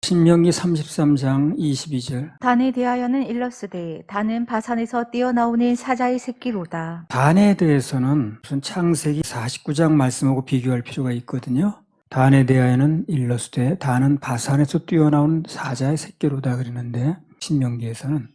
신명기 33장 22절. 단에 대하여는 일러스되 단은 바산에서 뛰어나오는 사자의 새끼로다. 단에 대해서는 무슨 창세기 49장 말씀하고 비교할 필요가 있거든요. 단에 대하여는 일러스되 단은 바산에서 뛰어나온 사자의 새끼로다 그러는데 신명기에서는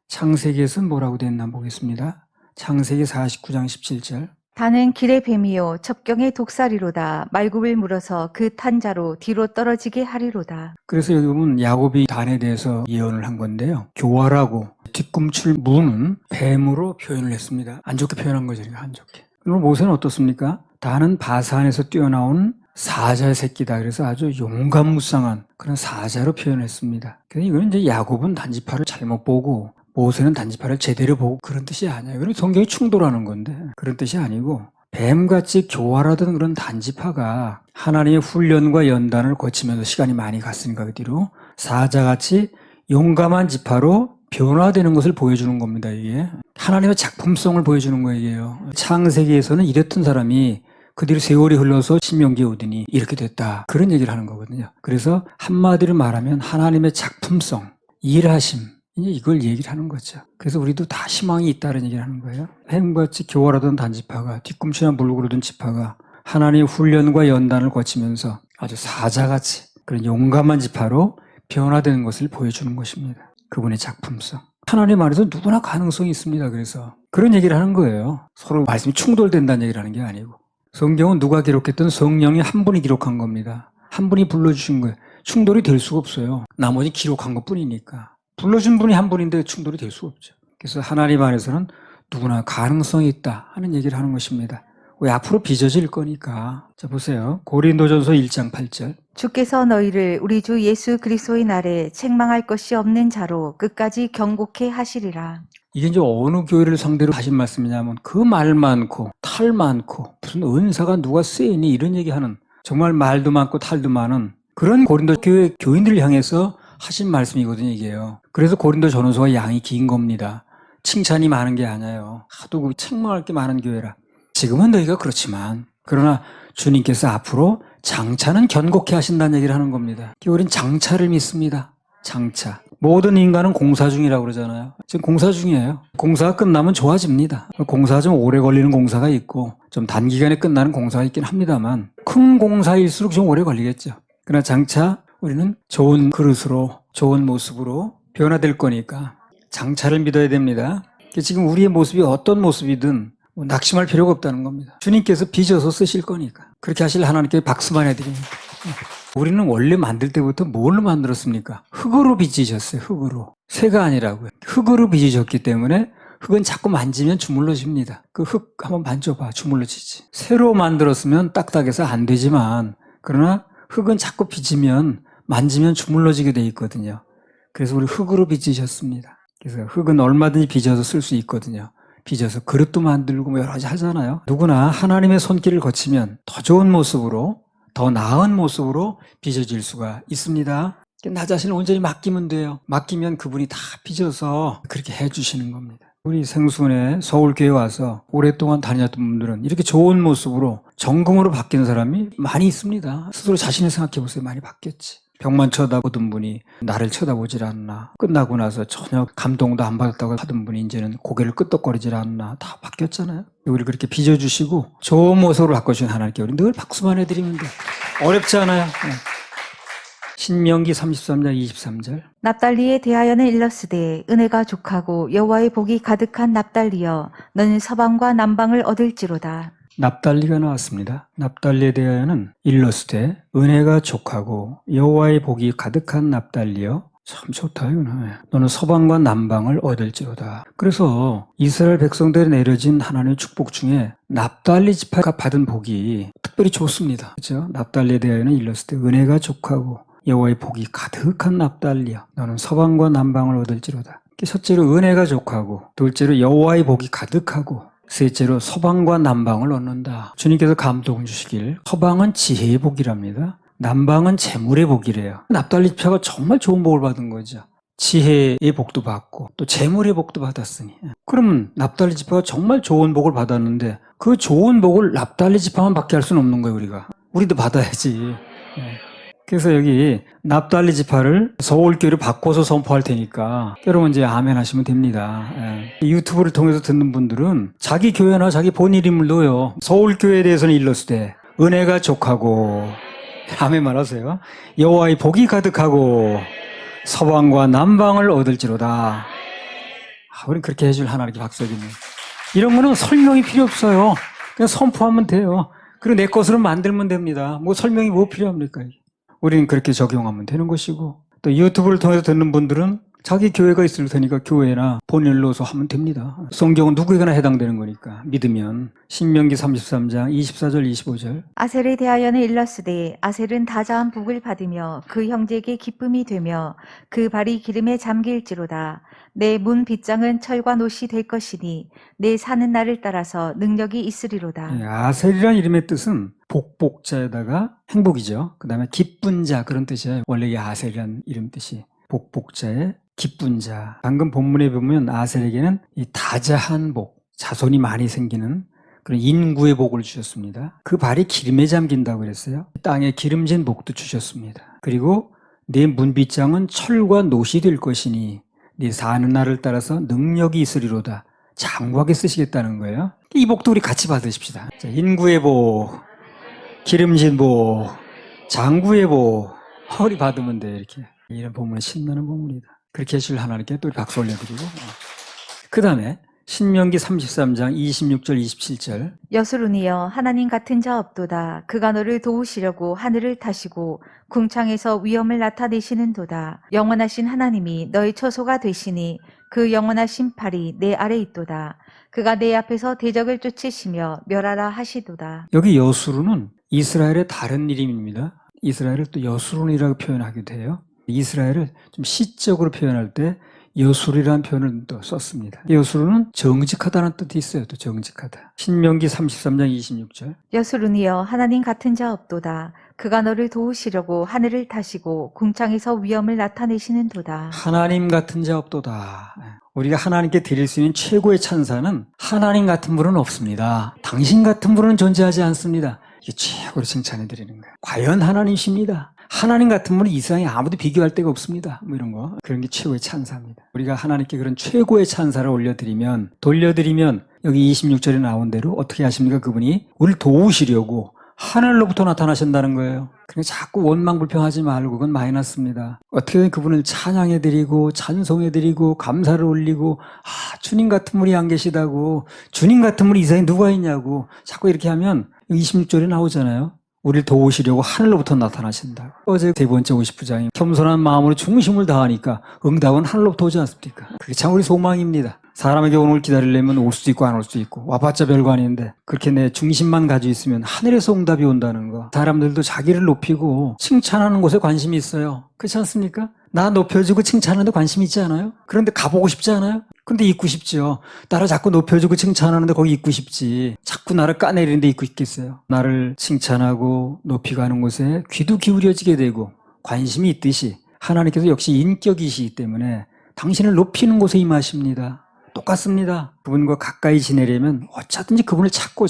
창세기에서는 뭐라고 됐나 보겠습니다. 창세기 49장 17절. 단은 길의 뱀이요 첩경의 독사리로다. 말굽을 물어서 그 탄자로 뒤로 떨어지게 하리로다. 그래서 여기 보면 야곱이 단에 대해서 예언을 한 건데요. 교활하고 뒤꿈치를 무는 뱀으로 표현을 했습니다. 안 좋게 표현한 거죠. 안 좋게. 그럼 모세는 어떻습니까? 단은 바산에서 뛰어나온 사자의 새끼다. 그래서 아주 용감무쌍한 그런 사자로 표현했습니다. 그래서 이거는 이제 야곱은 단지파를 잘못 보고 모세는 단지파를 제대로 보고 그런 뜻이 아니에요. 그럼 성경이 충돌하는 건데 그런 뜻이 아니고 뱀같이 교활하던 그런 단지파가 하나님의 훈련과 연단을 거치면서 시간이 많이 갔으니까 그 뒤로 사자같이 용감한 지파로 변화되는 것을 보여주는 겁니다. 이게 하나님의 작품성을 보여주는 거예요. 창세기에서는 이랬던 사람이 그 뒤로 세월이 흘러서 신명기에 오더니 이렇게 됐다. 그런 얘기를 하는 거거든요. 그래서 한마디로 말하면 하나님의 작품성, 일하심, 이걸 얘기를 하는 거죠. 그래서 우리도 다 희망이 있다는 얘기를 하는 거예요. 뱀같이 교활하던 단지파가 뒤꿈치나 물고 그러던 지파가 하나님의 훈련과 연단을 거치면서 아주 사자같이 그런 용감한 지파로 변화되는 것을 보여주는 것입니다. 그분의 작품성. 하나님 안에서 누구나 가능성이 있습니다. 그래서 그런 얘기를 하는 거예요. 서로 말씀이 충돌된다는 얘기를 하는 게 아니고 성경은 누가 기록했던 성령이 한 분이 기록한 겁니다. 한 분이 불러주신 거예요. 충돌이 될 수가 없어요. 나머지 기록한 것뿐이니까. 불러준 분이 한 분인데 충돌이 될 수가 없죠. 그래서 하나님 안에서는 누구나 가능성이 있다 하는 얘기를 하는 것입니다. 왜 앞으로 빚어질 거니까. 자 보세요. 고린도전서 1장 8절. 주께서 너희를 우리 주 예수 그리스도의 날에 책망할 것이 없는 자로 끝까지 경고케 하시리라. 이게 이제 어느 교회를 상대로 하신 말씀이냐면 그 말 많고 탈 많고 무슨 은사가 누가 쓰이니 이런 얘기하는 정말 말도 많고 탈도 많은 그런 고린도 교회 교인들을 향해서 하신 말씀이거든요, 이게요. 그래서 고린도 전후서가 양이 긴 겁니다. 칭찬이 많은 게 아니에요. 하도 그 책망할 게 많은 교회라. 지금은 너희가 그렇지만 그러나 주님께서 앞으로 장차는 견고케 하신다는 얘기를 하는 겁니다. 우리는 장차를 믿습니다. 장차. 모든 인간은 공사 중이라고 그러잖아요. 지금 공사 중이에요. 공사가 끝나면 좋아집니다. 공사가 좀 오래 걸리는 공사가 있고 좀 단기간에 끝나는 공사가 있긴 합니다만 큰 공사일수록 좀 오래 걸리겠죠. 그러나 장차 우리는 좋은 그릇으로 좋은 모습으로 변화될 거니까 장차를 믿어야 됩니다. 지금 우리의 모습이 어떤 모습이든 낙심할 필요가 없다는 겁니다. 주님께서 빚어서 쓰실 거니까 그렇게 하실 하나님께 박수만 해드립니다. 우리는 원래 만들 때부터 뭘로 만들었습니까? 흙으로 빚으셨어요. 흙으로. 쇠가 아니라고요. 흙으로 빚으셨기 때문에 흙은 자꾸 만지면 주물러집니다. 그 흙 한번 만져봐. 주물러지지. 새로 만들었으면 딱딱해서 안 되지만 그러나 흙은 자꾸 빚으면 만지면 주물러지게 돼 있거든요. 그래서 우리 흙으로 빚으셨습니다. 그래서 흙은 얼마든지 빚어서 쓸 수 있거든요. 빚어서 그릇도 만들고 여러 가지 하잖아요. 누구나 하나님의 손길을 거치면 더 좋은 모습으로 더 나은 모습으로 빚어질 수가 있습니다. 나 자신을 온전히 맡기면 돼요. 맡기면 그분이 다 빚어서 그렇게 해주시는 겁니다. 우리 생순에 서울교회 와서 오랫동안 다녔던 분들은 이렇게 좋은 모습으로 정금으로 바뀐 사람이 많이 있습니다. 스스로 자신을 생각해 보세요. 많이 바뀌었지. 벽만 쳐다보던 분이 나를 쳐다보질 않나. 끝나고 나서 전혀 감동도 안 받았다고 하던 분이 이제는 고개를 끄덕거리질 않나. 다 바뀌었잖아요. 우리 그렇게 빚어주시고 좋은 모습으로 바꿔주신 하나님께 우리 늘 박수만 해드리면 돼. 어렵지 않아요. 네. 신명기 33장 23절. 납달리에 대하여는 일러스되 은혜가 족하고 여호와의 복이 가득한 납달리여 너는 서방과 남방을 얻을지로다. 납달리가 나왔습니다. 납달리에 대하여는 일러스되 은혜가 족하고 여호와의 복이 가득한 납달리여. 참 좋다 이거는. 너는 서방과 남방을 얻을지로다. 그래서 이스라엘 백성들에 내려진 하나님의 축복 중에 납달리 지파가 받은 복이 특별히 좋습니다. 그렇죠? 납달리에 대하여는 일러스되 은혜가 족하고 여호와의 복이 가득한 납달리여. 너는 서방과 남방을 얻을지로다. 첫째로 은혜가 족하고 둘째로 여호와의 복이 가득하고 셋째로 서방과 남방을 얻는다. 주님께서 감동을 주시길 서방은 지혜의 복이랍니다. 남방은 재물의 복이래요. 납달리 지파가 정말 좋은 복을 받은 거죠. 지혜의 복도 받고 또 재물의 복도 받았으니. 그러면 납달리 지파가 정말 좋은 복을 받았는데 그 좋은 복을 납달리 지파만 받게 할 수는 없는 거예요. 우리도 받아야지. 그래서 여기 납달리 지파를 서울교회로 바꿔서 선포할 테니까 여러분 이제 아멘 하시면 됩니다. 예. 유튜브를 통해서 듣는 분들은 자기 교회나 자기 본 이름을 넣어요. 서울교회에 대해서는 일러스되 은혜가 족하고 아멘만 하세요. 여호와의 복이 가득하고 서방과 남방을 얻을지로다. 우리 그렇게 해줄 하나님께 박수드립니다. 이런 거는 설명이 필요 없어요. 그냥 선포하면 돼요. 그리고 내 것으로 만들면 됩니다. 뭐 설명이 뭐 필요합니까? 우리는 그렇게 적용하면 되는 것이고, 또 유튜브를 통해서 듣는 분들은 자기 교회가 있을 테니까 교회나 본인을 넣어서 하면 됩니다. 성경은 누구에게나 해당되는 거니까 믿으면. 신명기 33장 24절 25절. 아셀에 대하여는 일러스되 아셀은 다자한 복을 받으며 그 형제에게 기쁨이 되며 그 발이 기름에 잠길지로다. 내 문 빗장은 철과 노시 될 것이니 내 사는 날을 따라서 능력이 있으리로다. 예, 아셀이라는 이름의 뜻은 복복자에다가 행복이죠. 그 다음에 기쁜 자, 그런 뜻이에요. 원래 이 아셀이라는 이름 뜻이 복복자에 기쁜 자. 방금 본문에 보면 아셀에게는 이 다자한 복, 자손이 많이 생기는 그런 인구의 복을 주셨습니다. 그 발이 기름에 잠긴다고 그랬어요. 땅에 기름진 복도 주셨습니다. 그리고 내 문빗장은 철과 노시 될 것이니 네 사는 날을 따라서 능력이 있으리로다. 장구하게 쓰시겠다는 거예요. 이 복도 우리 같이 받으십시다. 자, 인구의 복, 기름진 복, 장구의 복, 허리 받으면 돼. 이렇게. 이런 본문은 신나는 본문이다. 그렇게 해주실 하나님께 또 박수 올려드리고. 그 다음에 신명기 33장 26절 27절. 여수룬이여 하나님 같은 자 없도다. 그가 너를 도우시려고 하늘을 타시고 궁창에서 위엄을 나타내시는도다. 영원하신 하나님이 너의 처소가 되시니 그 영원하신 팔이 내 아래 있도다. 그가 내 앞에서 대적을 쫓으시며 멸하라 하시도다. 여기 여수룬은 이스라엘의 다른 이름입니다. 이스라엘을 또 여수룬이라고 표현하기도 해요. 이스라엘을 좀 시적으로 표현할 때 여술이라는 표현을 또 썼습니다. 여술은 정직하다는 뜻이 있어요. 또 정직하다. 신명기 33장 26절. 여수룬이여 하나님 같은 자 없도다. 그가 너를 도우시려고 하늘을 타시고 궁창에서 위엄을 나타내시는도다. 하나님 같은 자 없도다. 우리가 하나님께 드릴 수 있는 최고의 찬사는 하나님 같은 분은 없습니다. 당신 같은 분은 존재하지 않습니다. 이게 최고로 칭찬해 드리는 거예요. 과연 하나님이십니다. 하나님 같은 분은 이 세상에 아무도 비교할 데가 없습니다. 뭐 이런 거. 그런 게 최고의 찬사입니다. 우리가 하나님께 그런 최고의 찬사를 올려드리면, 돌려드리면 여기 26절에 나온 대로 어떻게 하십니까? 그분이 우리를 도우시려고 하늘로부터 나타나신다는 거예요. 그러니까 자꾸 원망불평하지 말고 그건 마이너스입니다. 어떻게든 그분을 찬양해드리고 찬송해드리고 감사를 올리고 주님 같은 분이 안 계시다고, 주님 같은 분이 이 세상에 누가 있냐고 자꾸 이렇게 하면 26절에 나오잖아요. 우리를 도우시려고 하늘로부터 나타나신다. 어제 세 번째 59장이 겸손한 마음으로 중심을 다하니까 응답은 하늘로부터 오지 않습니까? 그게 참 우리 소망입니다. 사람에게 오늘 기다리려면 올 수도 있고 안 올 수도 있고 와봤자 별거 아닌데 그렇게 내 중심만 가지고 있으면 하늘에서 응답이 온다는 거. 사람들도 자기를 높이고 칭찬하는 곳에 관심이 있어요. 그렇지 않습니까? 나 높여주고 칭찬하는데 관심 있지 않아요? 그런데 가보고 싶지 않아요? 근데 있고 싶죠. 나를 자꾸 높여주고 칭찬하는데 거기 있고 싶지. 자꾸 나를 까내리는데 있고 있겠어요. 나를 칭찬하고 높이고 하는 곳에 귀도 기울여지게 되고 관심이 있듯이 하나님께서 역시 인격이시기 때문에 당신을 높이는 곳에 임하십니다. 똑같습니다. 그분과 가까이 지내려면 어쩌든지 그분을 찾고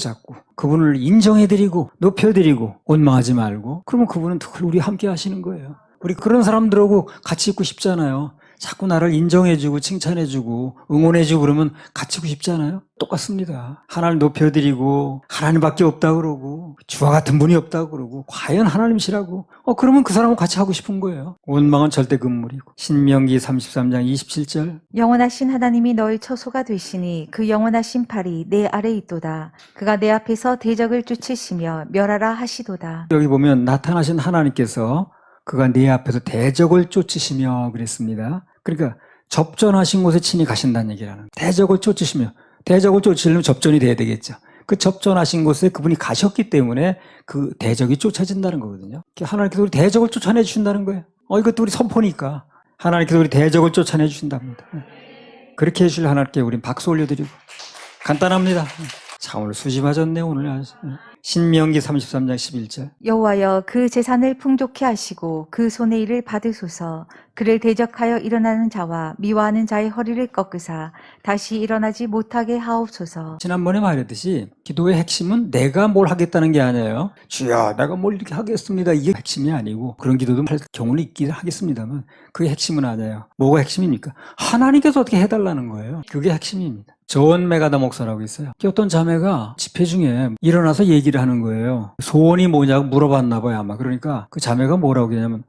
그분을 인정해드리고 높여드리고 원망하지 말고 그러면 그분은 늘 우리 함께 하시는 거예요. 우리 그런 사람들하고 같이 있고 싶잖아요. 자꾸 나를 인정해주고 칭찬해주고 응원해주고 그러면 같이 있고 싶잖아요. 똑같습니다. 하나님 높여드리고 하나님밖에 없다고 그러고 주와 같은 분이 없다고 그러고 과연 하나님이시라고 그러면 그 사람하고 같이 하고 싶은 거예요. 원망은 절대 금물이고. 신명기 33장 27절. 영원하신 하나님이 너의 처소가 되시니 그 영원하신 팔이 내 아래 있도다. 그가 내 앞에서 대적을 쫓으시며 멸하라 하시도다. 여기 보면 나타나신 하나님께서 그가 내 앞에서 대적을 쫓으시며 그랬습니다. 그러니까 접전하신 곳에 친히 가신다는 얘기라는 대적을 쫓으시며 대적을 쫓으려면 접전이 돼야 되겠죠. 그 접전하신 곳에 그분이 가셨기 때문에 그 대적이 쫓아진다는 거거든요. 하나님께서 우리 대적을 쫓아내 주신다는 거예요. 이것도 우리 선포니까 하나님께서 우리 대적을 쫓아내 주신답니다. 그렇게 해주실 하나님께 우린 박수 올려드리고 간단합니다. 참 오늘 수지 맞았네 오늘. 신명기 33장 11절. 여호와여 그 재산을 풍족케 하시고 그 손의 일을 받으소서. 그를 대적하여 일어나는 자와 미워하는 자의 허리를 꺾으사 다시 일어나지 못하게 하옵소서. 지난번에 말했듯이 기도의 핵심은 내가 뭘 하겠다는 게 아니에요. 주여 내가 뭘 이렇게 하겠습니다. 이게 핵심이 아니고, 그런 기도도 할 경우는 있긴 하겠습니다만 그게 핵심은 아니에요. 뭐가 핵심입니까? 하나님께서 어떻게 해달라는 거예요. 그게 핵심입니다. 존 메가다 목사라고 있어요. 어떤 자매가 집회 중에 일어나서 얘기를 하는 거예요. 소원이 뭐냐고 물어봤나 봐요, 아마. 그러니까 그 자매가 뭐라고 했냐면,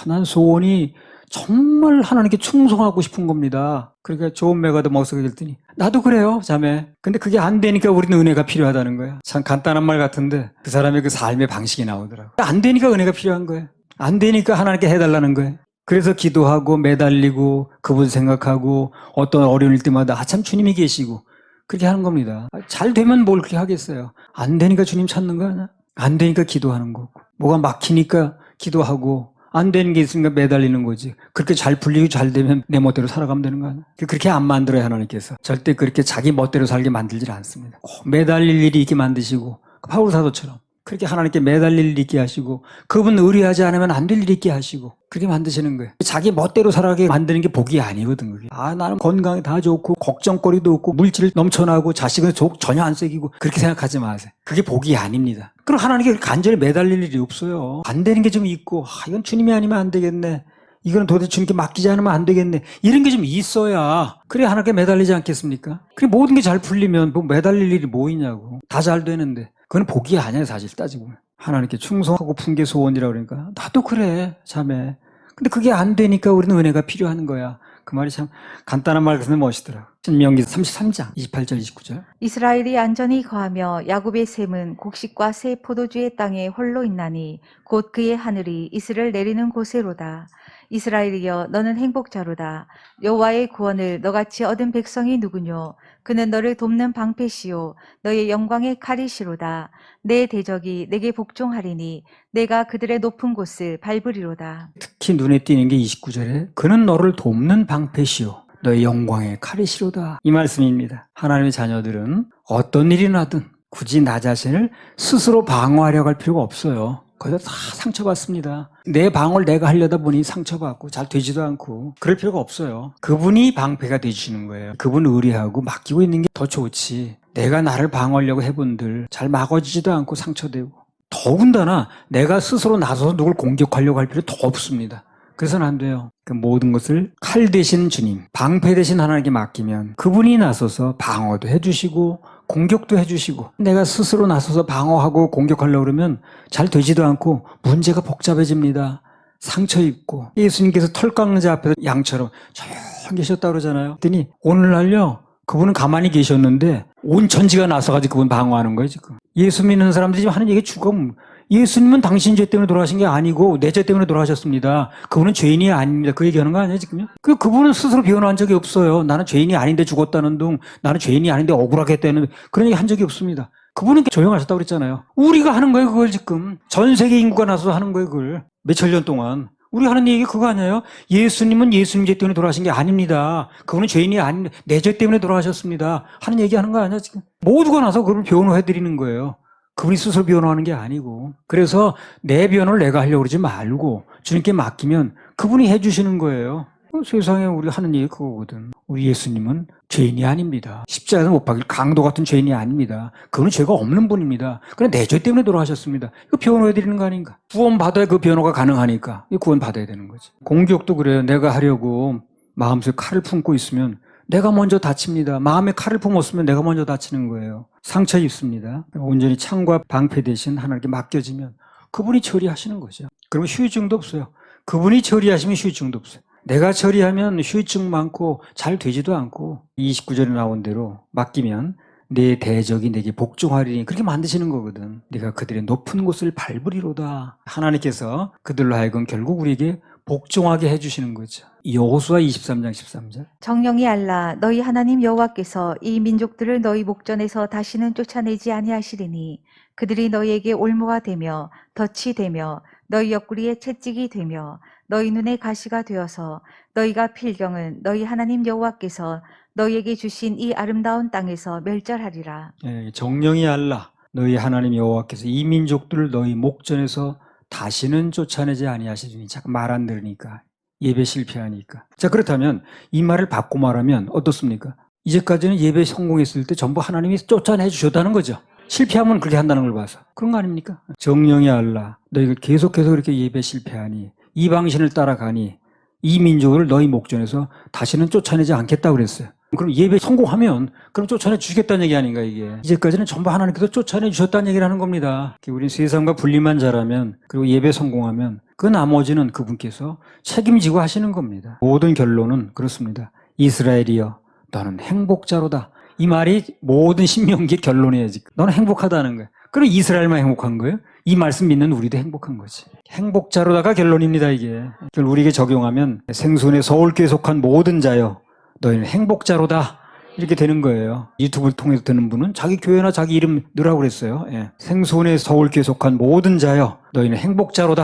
난 소원이 정말 하나님께 충성하고 싶은 겁니다. 그러니까 존 메가다 목사가 그랬더니, 나도 그래요, 자매. 근데 그게 안 되니까 우리는 은혜가 필요하다는 거예요. 참 간단한 말 같은데 그 사람의 그 삶의 방식이 나오더라고요. 안 되니까 은혜가 필요한 거예요. 안 되니까 하나님께 해달라는 거예요. 그래서 기도하고 매달리고 그분 생각하고 어떤 어려울 때마다 참 주님이 계시고 그렇게 하는 겁니다. 잘 되면 뭘 그렇게 하겠어요. 안 되니까 주님 찾는 거 아니야? 안 되니까 기도하는 거고, 뭐가 막히니까 기도하고, 안 되는 게 있으니까 매달리는 거지. 그렇게 잘 풀리고 잘 되면 내 멋대로 살아가면 되는 거 아니야? 그렇게 안 만들어요, 하나님께서. 절대 그렇게 자기 멋대로 살게 만들질 않습니다. 꼭 매달릴 일이 있게 만드시고, 바울 사도처럼 그렇게 하나님께 매달릴 일이 있게 하시고, 그분 의뢰하지 않으면 안 될 일이 있게 하시고, 그렇게 만드시는 거예요. 자기 멋대로 살아가게 만드는 게 복이 아니거든, 그게. 나는 건강이 다 좋고 걱정거리도 없고 물질 넘쳐나고 자식은 전혀 안 새기고, 그렇게 생각하지 마세요. 그게 복이 아닙니다. 그럼 하나님께 간절히 매달릴 일이 없어요. 안 되는 게 좀 있고, 이건 주님이 아니면 안 되겠네, 이거는 도대체 주님께 맡기지 않으면 안 되겠네, 이런 게 좀 있어야 그래 하나님께 매달리지 않겠습니까? 그래 모든 게 잘 풀리면 뭐 매달릴 일이 뭐 있냐고. 다 잘 되는데. 그건 복이 아니에요, 사실 따지고 보면. 하나님께 충성하고 푼 게 소원이라고 그러니까 나도 그래, 자매. 근데 그게 안 되니까 우리는 은혜가 필요한 거야. 그 말이 참 간단한 말 같은데 멋있더라고. 신명기 33장 28절 29절. 이스라엘이 안전히 거하며 야곱의 샘은 곡식과 새 포도주의 땅에 홀로 있나니 곧 그의 하늘이 이슬을 내리는 곳에로다. 이스라엘이여 너는 행복자로다. 여호와의 구원을 너같이 얻은 백성이 누구뇨? 그는 너를 돕는 방패시요 너의 영광의 칼이시로다. 내 대적이 내게 복종하리니 내가 그들의 높은 곳을 밟으리로다. 특히 눈에 띄는 게 29절에 그는 너를 돕는 방패시요 너의 영광의 칼이시로다, 이 말씀입니다. 하나님의 자녀들은 어떤 일이 나든 굳이 나 자신을 스스로 방어하려고 할 필요가 없어요. 거기다 다 상처받습니다. 내 방어를 내가 하려다 보니 상처받고 잘 되지도 않고, 그럴 필요가 없어요. 그분이 방패가 되시는 거예요. 그분 의뢰하고 맡기고 있는 게 더 좋지, 내가 나를 방어하려고 해본들 잘 막아지지도 않고 상처되고, 더군다나 내가 스스로 나서서 누굴 공격하려고 할 필요 더 없습니다. 그래서는 안 돼요. 그 모든 것을 칼 대신 주님, 방패 대신 하나님께 맡기면 그분이 나서서 방어도 해주시고 공격도 해주시고, 내가 스스로 나서서 방어하고 공격하려고 그러면 잘 되지도 않고 문제가 복잡해집니다. 상처 입고. 예수님께서 털 깎는 자 앞에서 양처럼 조용히 계셨다고 그러잖아요. 그랬더니 오늘날요, 그분은 가만히 계셨는데 온 천지가 나서가지고 그분 방어하는 거예요, 지금. 예수 믿는 사람들이 지금 하는 얘기 죽음. 예수님은 당신 죄 때문에 돌아가신 게 아니고 내 죄 때문에 돌아가셨습니다. 그분은 죄인이 아닙니다. 그 얘기하는 거 아니에요, 지금요? 그분은 스스로 변호한 적이 없어요. 나는 죄인이 아닌데 죽었다는 둥, 나는 죄인이 아닌데 억울하게 했다는, 그런 얘기 한 적이 없습니다. 그분은 조용하셨다고 그랬잖아요. 우리가 하는 거예요, 그걸 지금. 전 세계 인구가 나서서 하는 거예요, 그걸. 몇천 년 동안. 우리 하는 얘기 그거 아니에요? 예수님은 예수님 죄 때문에 돌아가신 게 아닙니다. 그분은 죄인이 아닌데 내 죄 때문에 돌아가셨습니다. 하는 얘기 하는 거 아니야, 지금? 모두가 나서 그걸 변호해드리는 거예요. 그분이 스스로 변호하는 게 아니고. 그래서 내 변호를 내가 하려고 그러지 말고 주님께 맡기면 그분이 해주시는 거예요. 세상에 우리 하는 얘기 그거거든. 우리 예수님은 죄인이 아닙니다. 십자가에서 못 박힐 강도 같은 죄인이 아닙니다. 그분은 죄가 없는 분입니다. 그냥 내 죄 때문에 돌아가셨습니다. 이거 변호해드리는 거 아닌가? 구원받아야 그 변호가 가능하니까 구원받아야 되는 거지. 공격도 그래요. 내가 하려고 마음속에 칼을 품고 있으면 내가 먼저 다칩니다. 마음에 칼을 품었으면 내가 먼저 다치는 거예요. 상처 입습니다. 온전히 창과 방패 대신 하나님께 맡겨지면 그분이 처리하시는 거죠. 그러면 후유증도 없어요. 그분이 처리하시면 후유증도 없어요. 내가 처리하면 후유증 많고 잘 되지도 않고, 29절에 나온 대로 맡기면 내 대적이 내게 복종하리니, 그렇게 만드시는 거거든. 내가 그들의 높은 곳을 밟으리로다. 하나님께서 그들로 하여금 결국 우리에게 복종하게 해주시는 거죠. 여호수아 23장 13절. 정령이 알라 너희 하나님 여호와께서 이 민족들을 너희 목전에서 다시는 쫓아내지 아니하시리니 그들이 너희에게 올무가 되며 덫이 되며 너희 옆구리에 채찍이 되며 너희 눈에 가시가 되어서 너희가 필경은 너희 하나님 여호와께서 너희에게 주신 이 아름다운 땅에서 멸절하리라. 정령이 알라 너희 하나님 여호와께서 이 민족들을 너희 목전에서 다시는 쫓아내지 아니하시리니. 자꾸 말 안 들으니까, 예배 실패하니까. 자, 그렇다면 이 말을 바꿔 말하면 어떻습니까? 이제까지는 예배 성공했을 때 전부 하나님이 쫓아내 주셨다는 거죠. 실패하면 그렇게 한다는 걸 봐서. 그런 거 아닙니까? 정령이 알라, 너희가 계속해서 그렇게 예배 실패하니, 이 방신을 따라가니 이 민족을 너희 목전에서 다시는 쫓아내지 않겠다고 그랬어요. 그럼 예배 성공하면 그럼 쫓아내 주시겠다는 얘기 아닌가 이게. 이제까지는 전부 하나님께서 쫓아내 주셨다는 얘기를 하는 겁니다. 우리는 세상과 분리만 잘하면, 그리고 예배 성공하면 그 나머지는 그분께서 책임지고 하시는 겁니다. 모든 결론은 그렇습니다. 이스라엘이여 너는 행복자로다. 이 말이 모든 신명기의 결론이에요. 지금 너는 행복하다는 거예요. 그럼 이스라엘만 행복한 거예요? 이 말씀 믿는 우리도 행복한 거지. 행복자로다가 결론입니다. 이게 우리에게 적용하면 생손의 서울교에 속한 모든 자여 너희는 행복자로다, 이렇게 되는 거예요. 유튜브를 통해서 듣는 분은 자기 교회나 자기 이름 넣으라고 그랬어요. 예. 생손의 서울교에 속한 모든 자여 너희는 행복자로다.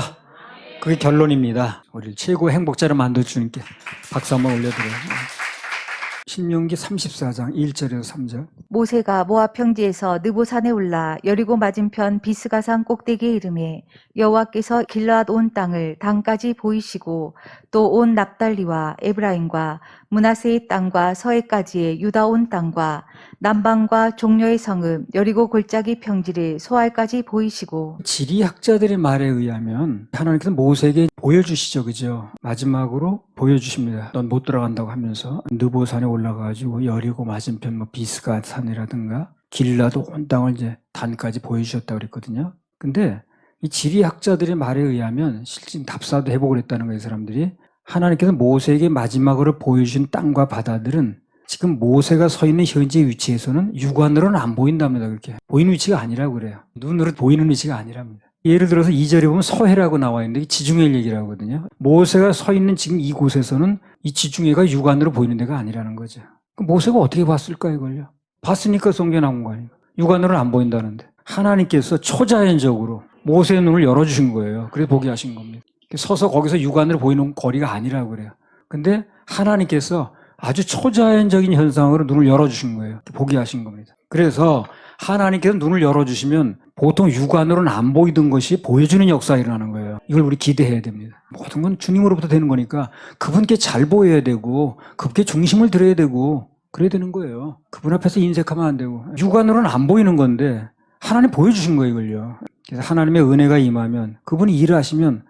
그게 결론입니다. 우리를 최고의 행복자로 만들 주님께 박수 한번 올려드려요. 신명기 34장 1절에서 3절. 모세가 모압 평지에서 느보산에 올라 여리고 맞은편 비스가산 꼭대기에 이르매 여호와께서 길르앗 온 땅을 단까지 보이시고 또 온 납달리와 에브라임과 므낫세의 땅과 서해까지의 유다 온 땅과 남방과 종려의 성읍 여리고 골짜기 평지를 소알까지 보이시고. 지리학자들의 말에 의하면 하나님께서 모세에게 보여주시죠, 그죠? 마지막으로 보여주십니다. 넌 못 들어간다고 하면서 느보산에 올라가가지고 여리고 맞은편 뭐 비스가산이라든가 길르앗 온 땅을 이제 단까지 보여주셨다고 그랬거든요. 근데 이 지리학자들의 말에 의하면 실제 답사도 해보고 그랬다는 거예요, 사람들이. 하나님께서 모세에게 마지막으로 보여주신 땅과 바다들은 지금 모세가 서 있는 현재 위치에서는 육안으로는 안 보인답니다. 그렇게 보이는 위치가 아니라고 그래요. 눈으로 보이는 위치가 아니랍니다. 예를 들어서 2절에 보면 서해라고 나와 있는데 지중해 얘기를 하거든요. 모세가 서 있는 지금 이곳에서는 이 지중해가 육안으로 보이는 데가 아니라는 거죠. 그럼 모세가 어떻게 봤을까 이걸요? 봤으니까 성경에 나온 거 아니에요. 육안으로는 안 보인다는데 하나님께서 초자연적으로 모세의 눈을 열어주신 거예요. 그래서 보게 하신 겁니다. 서서 거기서 육안으로 보이는 거리가 아니라고 그래요. 근데 하나님께서 아주 초자연적인 현상으로 눈을 열어주신 거예요. 보게 하신 겁니다. 그래서 하나님께서 눈을 열어주시면 보통 육안으로는 안 보이던 것이 보여주는 역사가 일어나는 거예요. 이걸 우리 기대해야 됩니다. 모든 건 주님으로부터 되는 거니까 그분께 잘 보여야 되고 그분께 중심을 들어야 되고 그래야 되는 거예요. 그분 앞에서 인색하면 안 되고. 육안으로는 안 보이는 건데 하나님 보여주신 거예요, 이걸요. 그래서 하나님의 은혜가 임하면 그분이 일을 하시면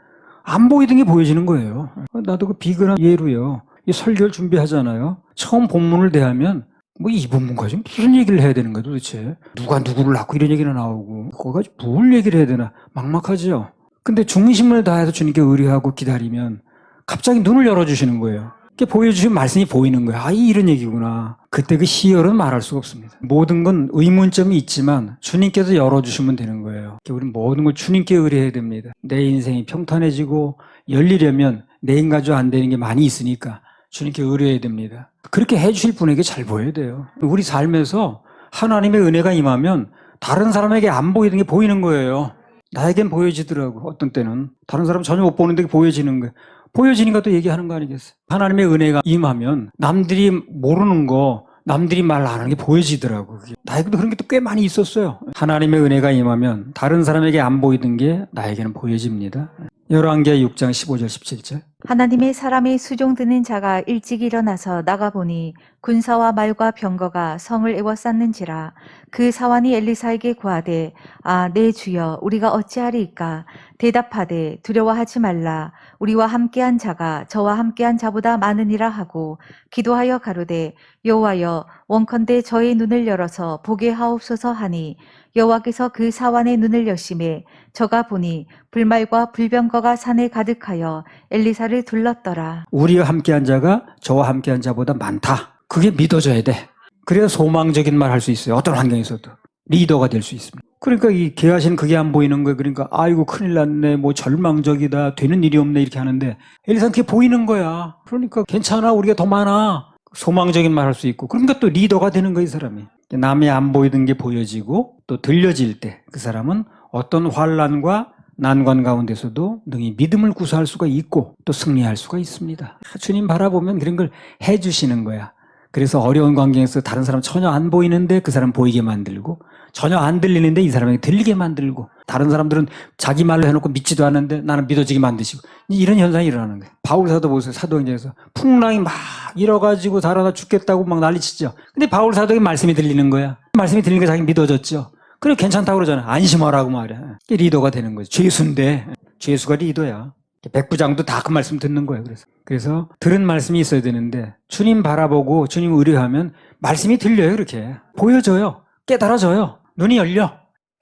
안 보이던 게 보여지는 거예요. 나도 그 비근한 예로요. 이 설교를 준비하잖아요. 처음 본문을 대하면 뭐 이 본문 가지고 무슨 얘기를 해야 되는 거야 도대체. 누가 누구를 낳고 이런 얘기나 나오고 그거 가지고 뭘 얘기를 해야 되나 막막하죠. 근데 중심을 다해서 주님께 의뢰하고 기다리면 갑자기 눈을 열어주시는 거예요. 이렇게 보여주신 말씀이 보이는 거예요. 아, 이런 얘기구나. 그때 그 희열은 말할 수가 없습니다. 모든 건 의문점이 있지만 주님께서 열어주시면 되는 거예요. 우리는 모든 걸 주님께 의뢰해야 됩니다. 내 인생이 평탄해지고 열리려면 내 힘 가지고 안 되는 게 많이 있으니까 주님께 의뢰해야 됩니다. 그렇게 해주실 분에게 잘 보여야 돼요. 우리 삶에서 하나님의 은혜가 임하면 다른 사람에게 안 보이는 게 보이는 거예요. 나에겐 보여지더라고. 어떤 때는 다른 사람 전혀 못 보는데 보여지는 거예요. 보여지니까 또 얘기하는 거 아니겠어요? 하나님의 은혜가 임하면 남들이 모르는 거, 남들이 말 안 하는 게 보여지더라고. 나에게도 그런 게 또 꽤 많이 있었어요. 하나님의 은혜가 임하면 다른 사람에게 안 보이던 게 나에게는 보여집니다. 열왕기하 6장 15절 17절. 하나님의 사람의 수종드는 자가 일찍 일어나서 나가보니 군사와 말과 병거가 성을 에워쌌는지라. 그 사환이 엘리사에게 구하되 아, 내 주여 우리가 어찌하리이까. 대답하되 두려워하지 말라. 우리와 함께한 자가 저와 함께한 자보다 많으니라 하고 기도하여 가로되 여호와여 원컨대 저의 눈을 열어서 보게 하옵소서 하니 여호와께서 그 사환의 눈을 여심해 저가 보니 불말과 불병거가 산에 가득하여 엘리사를 둘렀더라. 우리와 함께한 자가 저와 함께한 자보다 많다. 그게 믿어져야 돼. 그래야 소망적인 말 할 수 있어요. 어떤 환경에서도. 리더가 될 수 있습니다. 그러니까 이 계하신 그게 안 보이는 거예요. 그러니까 아이고 큰일 났네. 뭐 절망적이다. 되는 일이 없네. 이렇게 하는데 엘리사는 그게 보이는 거야. 그러니까 괜찮아. 우리가 더 많아. 소망적인 말 할 수 있고. 그러니까 또 리더가 되는 거예요. 이 사람이. 남의 안 보이던 게 보여지고 또 들려질 때 그 사람은 어떤 환난과 난관 가운데서도 능히 믿음을 구사할 수가 있고 또 승리할 수가 있습니다. 주님 바라보면 그런 걸 해주시는 거야. 그래서 어려운 관계에서 다른 사람 전혀 안 보이는데 그 사람 보이게 만들고 전혀 안 들리는데 이 사람에게 들리게 만들고, 다른 사람들은 자기 말로 해놓고 믿지도 않는데 나는 믿어지게 만드시고, 이런 현상이 일어나는 거예요. 바울 사도 보세요. 사도행전에서 풍랑이 막 일어가지고 달아나 죽겠다고 막 난리치죠. 근데 바울 사도의 말씀이 들리는 거야. 말씀이 들리니까 자기 믿어졌죠. 그래 괜찮다고 그러잖아. 안심하라고 말이야. 이게 리더가 되는 거죠. 죄수인데 죄수가 리더야. 백부장도 다 그 말씀 듣는 거예요. 그래서 들은 말씀이 있어야 되는데 주님 바라보고 주님 의뢰하면 말씀이 들려요. 이렇게 보여져요. 깨달아져요. 눈이 열려.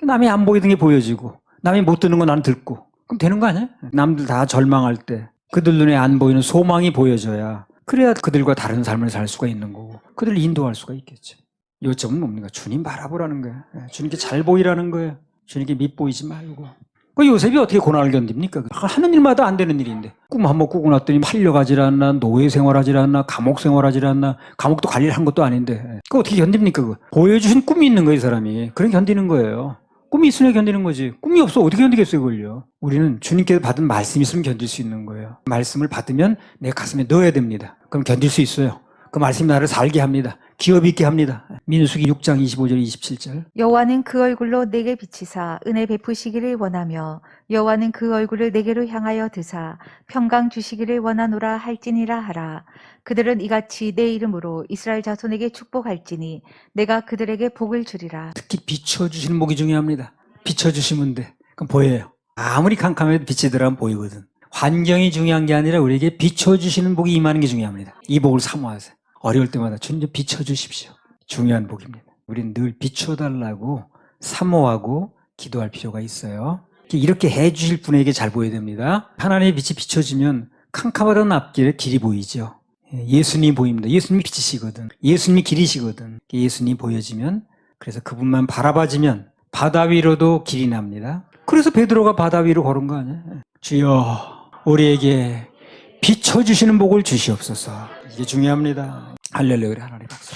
남이 안 보이던 게 보여지고 남이 못 듣는 거 나는 듣고, 그럼 되는 거 아니야? 남들 다 절망할 때 그들 눈에 안 보이는 소망이 보여져야, 그래야 그들과 다른 삶을 살 수가 있는 거고 그들을 인도할 수가 있겠지. 요점은 뭡니까? 주님 바라보라는 거예요. 주님께 잘 보이라는 거예요. 주님께 밉보이지 말고. 그 요셉이 어떻게 고난을 견딥니까? 하는 일마다 안 되는 일인데 꿈 한번 꾸고 났더니 팔려가질 않나, 노예 생활하질 않나, 감옥 생활하질 않나, 감옥도 관리를 한 것도 아닌데 그거 어떻게 견딥니까? 그거 보여주신 꿈이 있는 거예요. 이 사람이. 그래 견디는 거예요. 꿈이 있으면 견디는 거지. 꿈이 없어 어떻게 견디겠어요 그걸요. 우리는 주님께서 받은 말씀이 있으면 견딜 수 있는 거예요. 말씀을 받으면 내 가슴에 넣어야 됩니다. 그럼 견딜 수 있어요. 그 말씀이 나를 살게 합니다. 기업 있게 합니다. 민수기 6장 25절 27절. 여호와는 그 얼굴로 내게 비치사 은혜 베푸시기를 원하며 여호와는 그 얼굴을 내게로 향하여 드사 평강 주시기를 원하노라 할지니라 하라. 그들은 이같이 내 이름으로 이스라엘 자손에게 축복할지니 내가 그들에게 복을 주리라. 특히 비춰주시는 복이 중요합니다. 비춰주시면 돼. 그럼 보여요. 아무리 캄캄해도 빛이 들어가면 보이거든. 환경이 중요한 게 아니라 우리에게 비춰주시는 복이 임하는 게 중요합니다. 이 복을 사모하세요. 어려울 때마다 주님 좀 비춰주십시오. 중요한 복입니다. 우리는 늘 비춰달라고 사모하고 기도할 필요가 있어요. 이렇게 해주실 분에게 잘 보여야 됩니다. 하나님의 빛이 비춰지면 캄캄하던 앞길에 길이 보이죠. 예수님이 보입니다. 예수님이 빛이시거든. 예수님이 길이시거든. 예수님이 보여지면, 그래서 그분만 바라봐지면 바다 위로도 길이 납니다. 그래서 베드로가 바다 위로 걸은 거 아니야? 주여 우리에게 비춰주시는 복을 주시옵소서. 이게 중요합니다. 할렐루야. 하나님 박수.